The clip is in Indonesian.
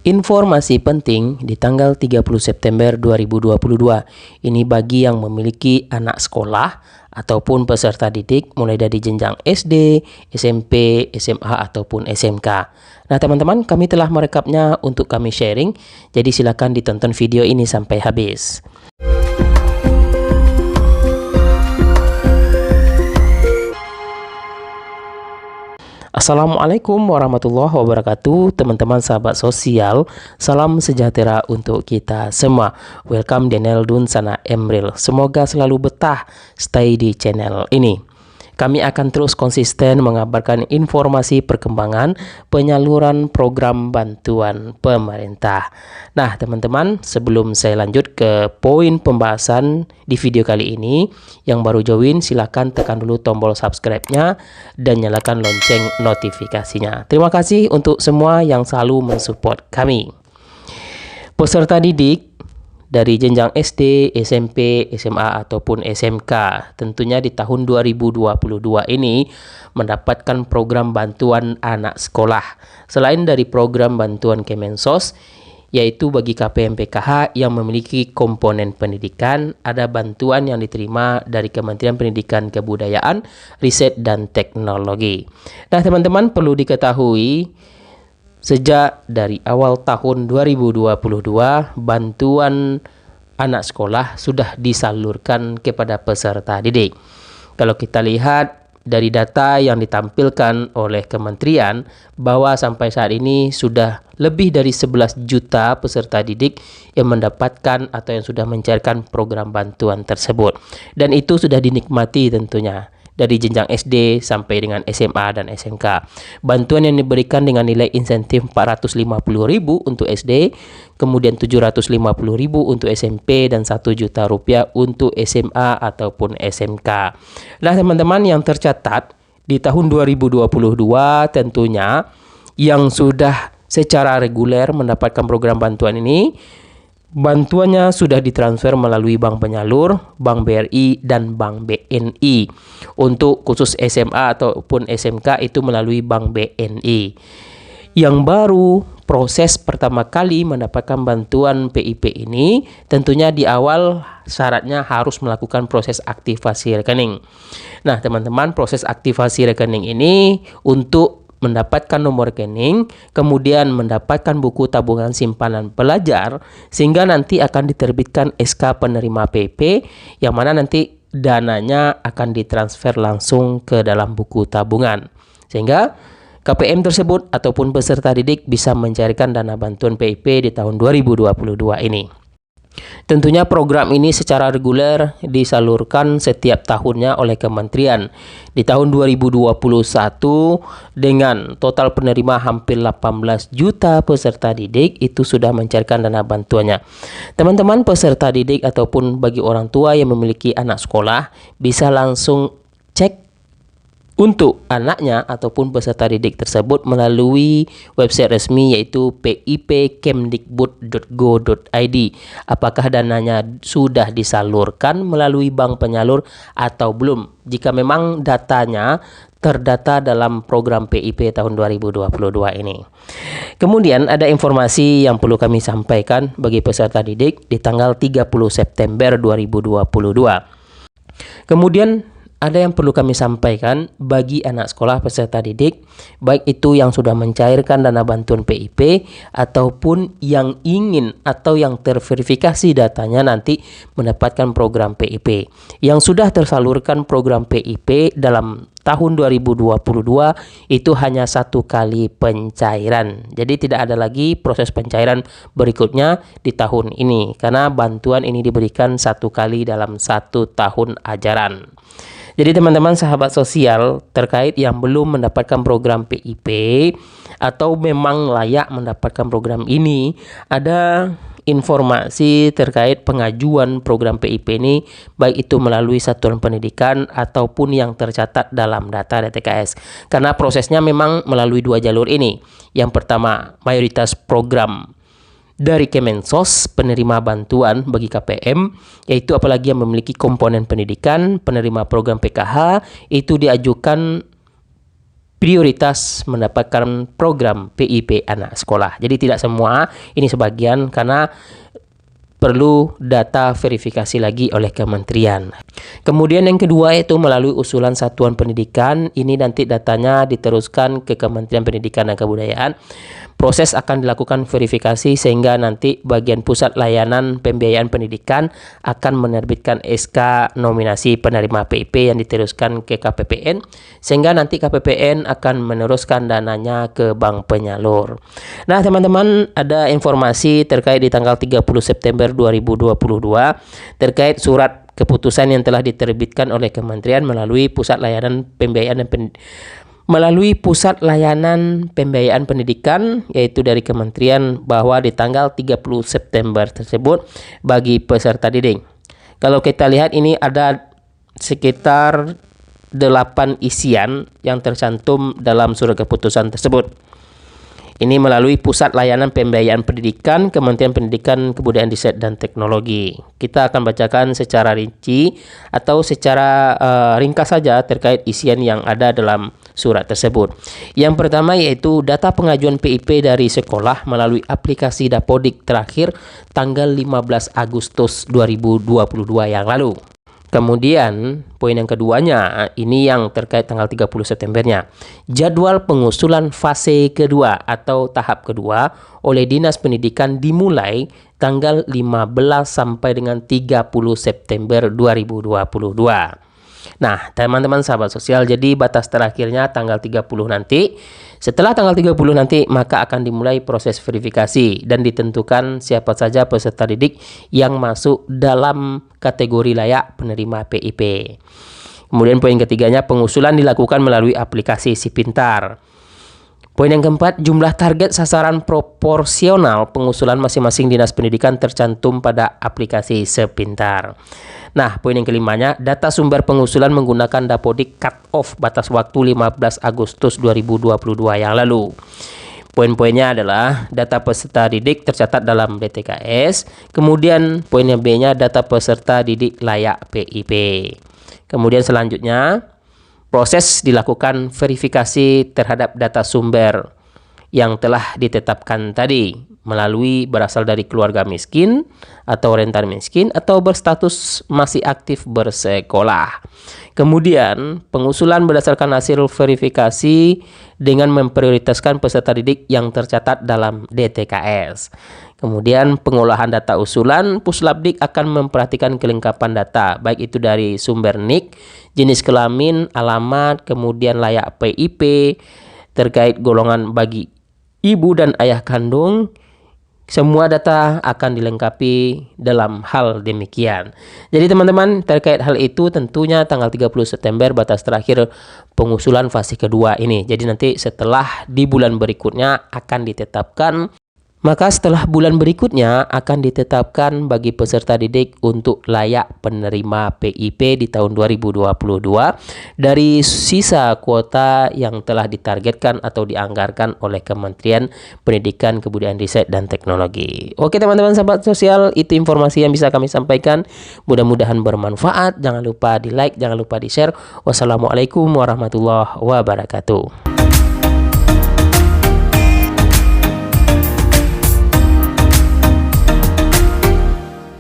Informasi penting di tanggal 30 September 2022. Ini bagi yang memiliki anak sekolah ataupun peserta didik mulai dari jenjang SD, SMP, SMA ataupun SMK. Nah, teman-teman, kami telah merekapnya untuk kami sharing. Jadi silakan ditonton video ini sampai habis. Assalamualaikum warahmatullahi wabarakatuh, teman-teman sahabat sosial. Salam sejahtera untuk kita semua. Welcome Daniel Dunsana Emril. Semoga selalu betah stay di channel ini. Kami akan terus konsisten mengabarkan informasi perkembangan penyaluran program bantuan pemerintah. Nah, teman-teman, sebelum saya lanjut ke poin pembahasan di video kali ini, yang baru join silakan tekan dulu tombol subscribe-nya dan nyalakan lonceng notifikasinya. Terima kasih untuk semua yang selalu mensupport kami. Peserta didik dari jenjang SD, SMP, SMA ataupun SMK tentunya di tahun 2022 ini mendapatkan program bantuan anak sekolah. Selain dari program bantuan Kemensos, yaitu bagi KPM PKH yang memiliki komponen pendidikan, ada bantuan yang diterima dari Kementerian Pendidikan Kebudayaan, Riset dan Teknologi. Nah, teman-teman, perlu diketahui sejak dari awal tahun 2022, bantuan anak sekolah sudah disalurkan kepada peserta didik. Kalau kita lihat dari data yang ditampilkan oleh kementerian, bahwa sampai saat ini sudah lebih dari 11 juta peserta didik yang mendapatkan atau yang sudah mencairkan program bantuan tersebut. Dan itu sudah dinikmati tentunya dari jenjang SD sampai dengan SMA dan SMK. Bantuan yang diberikan dengan nilai insentif 450.000 untuk SD, kemudian 750.000 untuk SMP dan 1 juta rupiah untuk SMA ataupun SMK. Nah, teman-teman, yang tercatat di tahun 2022 tentunya yang sudah secara reguler mendapatkan program bantuan ini, bantuannya sudah ditransfer melalui bank penyalur, Bank BRI, dan Bank BNI. Untuk khusus SMA ataupun SMK itu melalui Bank BNI. Yang baru proses pertama kali mendapatkan bantuan PIP ini, tentunya di awal syaratnya harus melakukan proses aktivasi rekening. Nah, teman-teman, proses aktivasi rekening ini untuk mendapatkan nomor rekening, kemudian mendapatkan buku tabungan simpanan pelajar, sehingga nanti akan diterbitkan SK penerima PP, yang mana nanti dananya akan ditransfer langsung ke dalam buku tabungan. Sehingga KPM tersebut ataupun peserta didik bisa mencairkan dana bantuan PIP di tahun 2022 ini. Tentunya program ini secara reguler disalurkan setiap tahunnya oleh kementerian. Di tahun 2021 dengan total penerima hampir 18 juta peserta didik itu sudah mencairkan dana bantuannya. Teman-teman peserta didik ataupun bagi orang tua yang memiliki anak sekolah bisa langsung cek untuk anaknya ataupun peserta didik tersebut melalui website resmi yaitu pipkemdikbud.go.id. Apakah dananya sudah disalurkan melalui bank penyalur atau belum? Jika memang datanya terdata dalam program PIP tahun 2022 ini. Kemudian ada informasi yang perlu kami sampaikan bagi peserta didik di tanggal 30 September 2022. Kemudian ada yang perlu kami sampaikan bagi anak sekolah peserta didik, baik itu yang sudah mencairkan dana bantuan PIP ataupun yang ingin atau yang terverifikasi datanya nanti mendapatkan program PIP. Yang sudah tersalurkan program PIP dalam tahun 2022 itu hanya 1 kali pencairan. Jadi tidak ada lagi proses pencairan berikutnya di tahun ini, karena bantuan ini diberikan 1 kali dalam 1 tahun ajaran. Jadi teman-teman sahabat sosial, terkait yang belum mendapatkan program PIP atau memang layak mendapatkan program ini, ada informasi terkait pengajuan program PIP ini, baik itu melalui satuan pendidikan ataupun yang tercatat dalam data DTKS. Karena prosesnya memang melalui 2 jalur ini. Yang pertama, mayoritas program dari Kemensos penerima bantuan bagi KPM, yaitu apalagi yang memiliki komponen pendidikan, penerima program PKH itu diajukan prioritas mendapatkan program PIP anak sekolah. Jadi tidak semua, ini sebagian karena perlu data verifikasi lagi oleh kementerian. Kemudian yang kedua itu melalui usulan satuan pendidikan, ini nanti datanya diteruskan ke Kementerian Pendidikan dan Kebudayaan. Proses akan dilakukan verifikasi sehingga nanti bagian pusat layanan pembiayaan pendidikan akan menerbitkan SK nominasi penerima PIP yang diteruskan ke KPPN, sehingga nanti KPPN akan meneruskan dananya ke bank penyalur. Nah teman-teman, ada informasi terkait di tanggal 30 September 2022 terkait surat keputusan yang telah diterbitkan oleh kementerian melalui pusat layanan pembiayaan dan Pusat Layanan Pembiayaan Pendidikan, yaitu dari kementerian, bahwa di tanggal 30 September tersebut bagi peserta didik. Kalau kita lihat ini ada sekitar 8 isian yang tercantum dalam surat keputusan tersebut. Ini melalui Pusat Layanan Pembiayaan Pendidikan, Kementerian Pendidikan, Kebudayaan, Riset, dan Teknologi. Kita akan bacakan secara rinci atau secara ringkas saja terkait isian yang ada dalam surat tersebut. Yang pertama yaitu data pengajuan PIP dari sekolah melalui aplikasi Dapodik terakhir tanggal 15 Agustus 2022 yang lalu. Kemudian poin yang keduanya, ini yang terkait tanggal 30 Septembernya. Jadwal pengusulan fase kedua atau tahap kedua oleh Dinas Pendidikan dimulai tanggal 15 sampai dengan 30 September 2022. Nah, teman-teman sahabat sosial, jadi batas terakhirnya tanggal 30 nanti. Setelah tanggal 30 nanti, maka akan dimulai proses verifikasi dan ditentukan siapa saja peserta didik yang masuk dalam kategori layak penerima PIP. Kemudian poin ketiganya, pengusulan dilakukan melalui aplikasi Si Pintar. Poin yang keempat, jumlah target sasaran proporsional pengusulan masing-masing dinas pendidikan tercantum pada aplikasi Sepintar. Nah, poin yang kelimanya, data sumber pengusulan menggunakan Dapodik cut-off batas waktu 15 Agustus 2022 yang lalu. Poin-poinnya adalah data peserta didik tercatat dalam DTKS, kemudian poin yang B-nya data peserta didik layak PIP. Kemudian selanjutnya, proses dilakukan verifikasi terhadap data sumber yang telah ditetapkan tadi melalui berasal dari keluarga miskin atau rentan miskin atau berstatus masih aktif bersekolah. Kemudian pengusulan berdasarkan hasil verifikasi dengan memprioritaskan peserta didik yang tercatat dalam DTKS. Kemudian pengolahan data usulan, Puslabdik akan memperhatikan kelengkapan data, baik itu dari sumber NIK, jenis kelamin, alamat, kemudian layak PIP, terkait golongan bagi ibu dan ayah kandung. Semua data akan dilengkapi dalam hal demikian. Jadi teman-teman, terkait hal itu tentunya tanggal 30 September batas terakhir pengusulan fase kedua ini. Jadi nanti setelah di bulan berikutnya akan ditetapkan. Maka setelah bulan berikutnya akan ditetapkan bagi peserta didik untuk layak penerima PIP di tahun 2022 dari sisa kuota yang telah ditargetkan atau dianggarkan oleh Kementerian Pendidikan, Kebudayaan, Riset, dan Teknologi. Oke teman-teman sahabat sosial, itu informasi yang bisa kami sampaikan. Mudah-mudahan bermanfaat. Jangan lupa di like, jangan lupa di share. Wassalamualaikum warahmatullahi wabarakatuh.